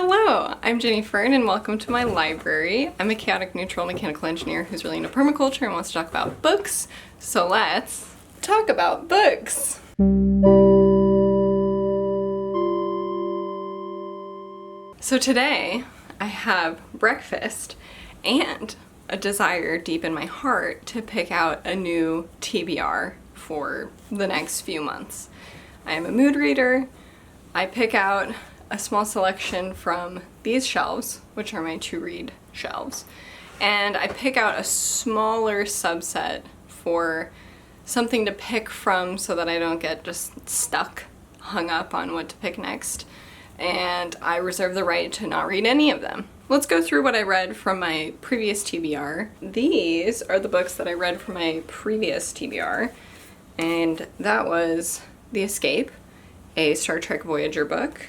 Hello, I'm Jenny Fern and welcome to my library. I'm a chaotic neutral mechanical engineer who's really into permaculture and wants to talk about books. So let's talk about books. So today I have breakfast and a desire deep in my heart to pick out a new TBR for the next few months. I am a mood reader. I pick out a small selection from these shelves, which are my to-read shelves, and I pick out a smaller subset for something to pick from so that I don't get just stuck, hung up on what to pick next, and I reserve the right to not read any of them. Let's go through what I read from my previous TBR. These are the books that I read from my previous TBR, and that was The Escape, a Star Trek Voyager book,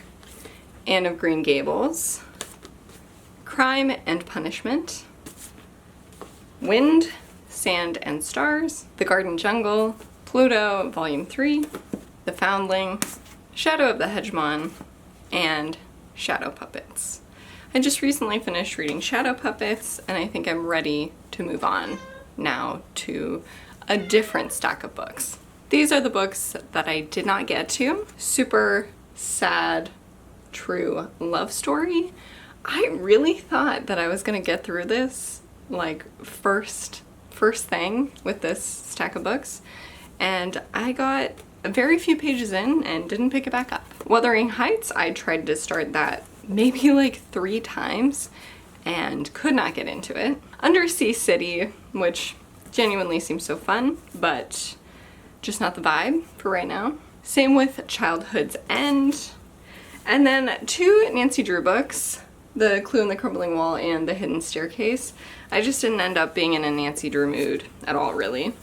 Anne of Green Gables, Crime and Punishment, Wind, Sand and Stars, The Garden Jungle, Pluto, Volume 3, The Foundling, Shadow of the Hedgemon, and Shadow Puppets. I just recently finished reading Shadow Puppets, and I think I'm ready to move on now to a different stack of books. These are the books that I did not get to. Super sad, true love story. I really thought that I was gonna get through this like first thing with this stack of books, and I got very few pages in and didn't pick it back up. Wuthering Heights, I tried to start that maybe like 3 times and could not get into it. Undersea City, which genuinely seems so fun, but just not the vibe for right now. Same with Childhood's End. And then 2 Nancy Drew books, The Clue in the Crumbling Wall and The Hidden Staircase. I just didn't end up being in a Nancy Drew mood at all, really.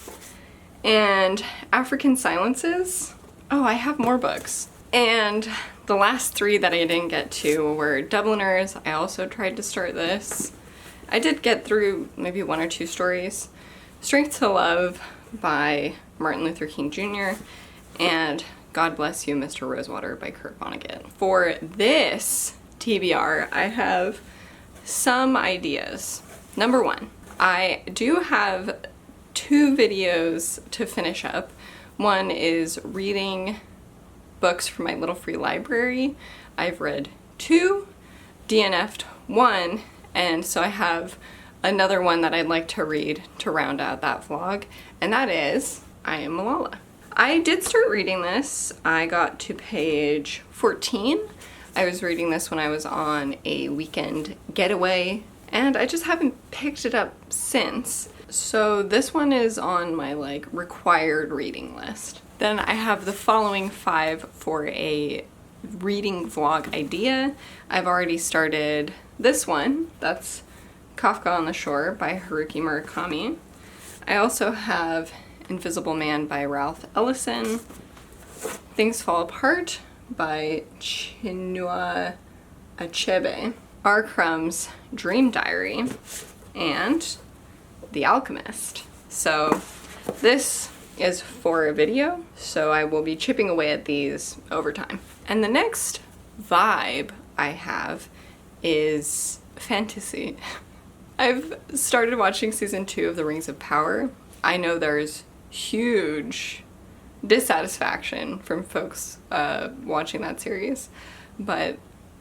And African Silences. Oh, I have more books. And the last 3 that I didn't get to were Dubliners. I also tried to start this. I did get through maybe 1 or 2 stories. Strength to Love by Martin Luther King Jr. and God Bless You, Mr. Rosewater by Kurt Vonnegut. For this TBR, I have some ideas. Number 1, I do have 2 videos to finish up. One is reading books from my little free library. I've read 2, DNF'd 1, and so I have another one that I'd like to read to round out that vlog, and that is I Am Malala. I did start reading this. I got to page 14. I was reading this when I was on a weekend getaway, and I just haven't picked it up since. So this one is on my like required reading list. Then I have the following 5 for a reading vlog idea. I've already started this one. That's Kafka on the Shore by Haruki Murakami. I also have Invisible Man by Ralph Ellison, Things Fall Apart by Chinua Achebe, R. Crumb's Dream Diary, and The Alchemist. So this is for a video, so I will be chipping away at these over time. And the next vibe I have is fantasy. I've started watching season 2 of The Rings of Power. I know there's huge dissatisfaction from folks watching that series, but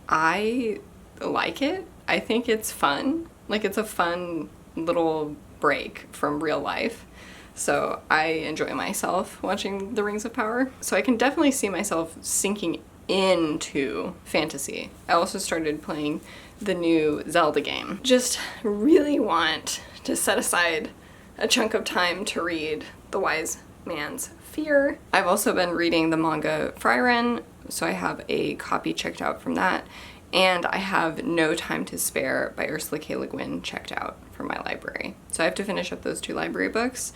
I like it. I think it's fun. Like, it's a fun little break from real life. So I enjoy myself watching The Rings of Power. So I can definitely see myself sinking into fantasy. I also started playing the new Zelda game. Just really want to set aside a chunk of time to read The Wise Man's Fear. I've also been reading the manga Frieren, so I have a copy checked out from that, and I have No Time to Spare by Ursula K. Le Guin checked out from my library. So I have to finish up those 2 library books.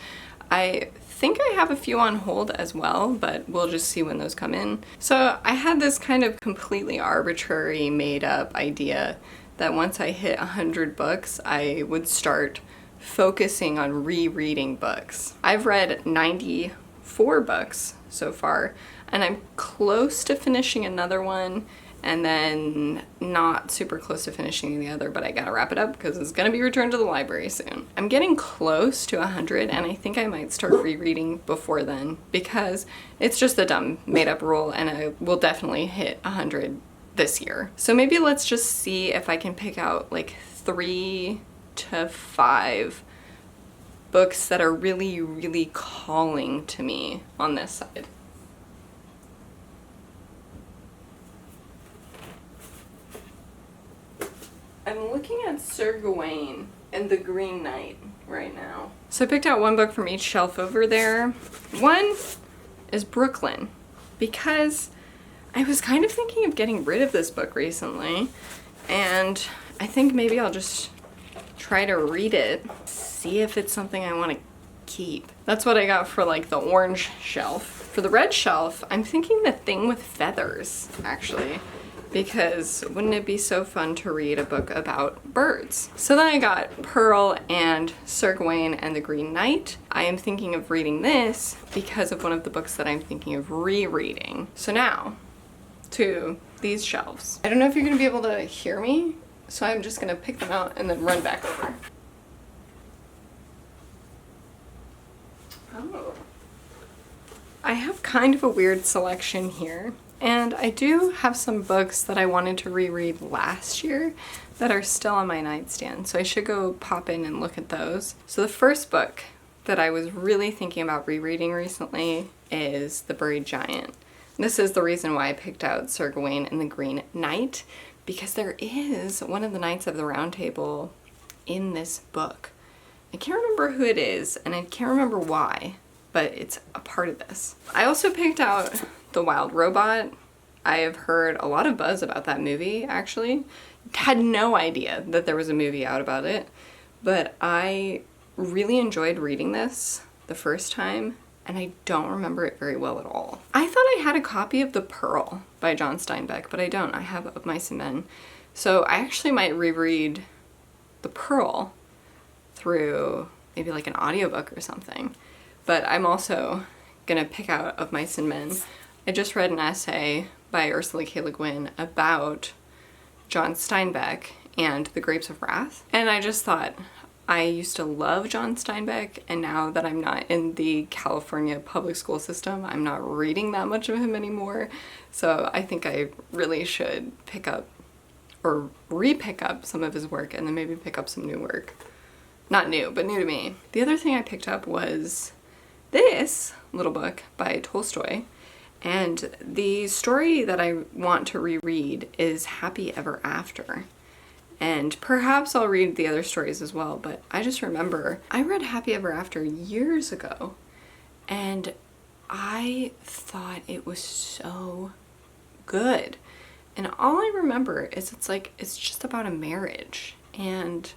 I think I have a few on hold as well, but we'll just see when those come in. So I had this kind of completely arbitrary made up idea that once I hit 100 books, I would start focusing on rereading books. I've read 94 books so far, and I'm close to finishing another one, and then not super close to finishing the other, but I gotta wrap it up because it's gonna be returned to the library soon. I'm getting close to 100, and I think I might start rereading before then because it's just a dumb made up rule, and I will definitely hit 100 this year. So maybe let's just see if I can pick out like 3 to 5 books that are really, really calling to me on this side. I'm looking at Sir Gawain and the Green Knight right now. So I picked out one book from each shelf over there. One is Brooklyn, because I was kind of thinking of getting rid of this book recently, and I think maybe I'll just try to read it, see if it's something I want to keep. That's what I got for like the orange shelf. For the red shelf, I'm thinking The Thing with Feathers, actually, because wouldn't it be so fun to read a book about birds? So then I got Pearl and Sir Gawain and the Green Knight. I am thinking of reading this because of one of the books that I'm thinking of rereading. So now to these shelves. I don't know if you're gonna be able to hear me, so I'm just gonna pick them out and then run back over. Oh. I have kind of a weird selection here, and I do have some books that I wanted to reread last year that are still on my nightstand, so I should go pop in and look at those. So the first book that I was really thinking about rereading recently is The Buried Giant. This is the reason why I picked out Sir Gawain and the Green Knight, because there is one of the Knights of the Round Table in this book. I can't remember who it is, and I can't remember why, but it's a part of this. I also picked out The Wild Robot. I have heard a lot of buzz about that movie, actually. Had no idea that there was a movie out about it, but I really enjoyed reading this the first time, and I don't remember it very well at all. I thought I had a copy of The Pearl by John Steinbeck, but I don't. I have Of Mice and Men. So I actually might reread The Pearl through maybe like an audiobook or something. But I'm also gonna pick out Of Mice and Men. I just read an essay by Ursula K. Le Guin about John Steinbeck and The Grapes of Wrath, and I just thought, I used to love John Steinbeck, and now that I'm not in the California public school system, I'm not reading that much of him anymore. So I think I really should pick up or re-pick up some of his work and then maybe pick up some new work. Not new, but new to me. The other thing I picked up was this little book by Tolstoy, and the story that I want to reread is Happy Ever After. And perhaps I'll read the other stories as well, but I just remember I read Happy Ever After years ago, and I thought it was so good. And all I remember is it's just about a marriage, and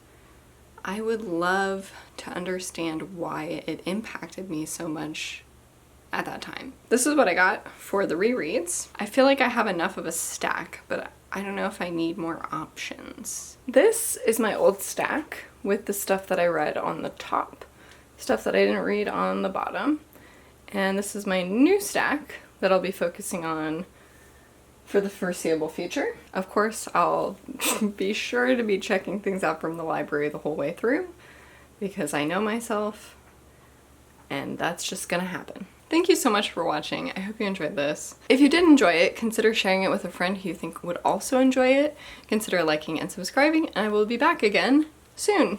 I would love to understand why it impacted me so much at that time. This is what I got for the rereads. I feel like I have enough of a stack, but I don't know if I need more options. This is my old stack with the stuff that I read on the top, stuff that I didn't read on the bottom. And this is my new stack that I'll be focusing on for the foreseeable future. Of course, I'll be sure to be checking things out from the library the whole way through, because I know myself, and that's just gonna happen. Thank you so much for watching. I hope you enjoyed this. If you did enjoy it, consider sharing it with a friend who you think would also enjoy it. Consider liking and subscribing, and I will be back again soon.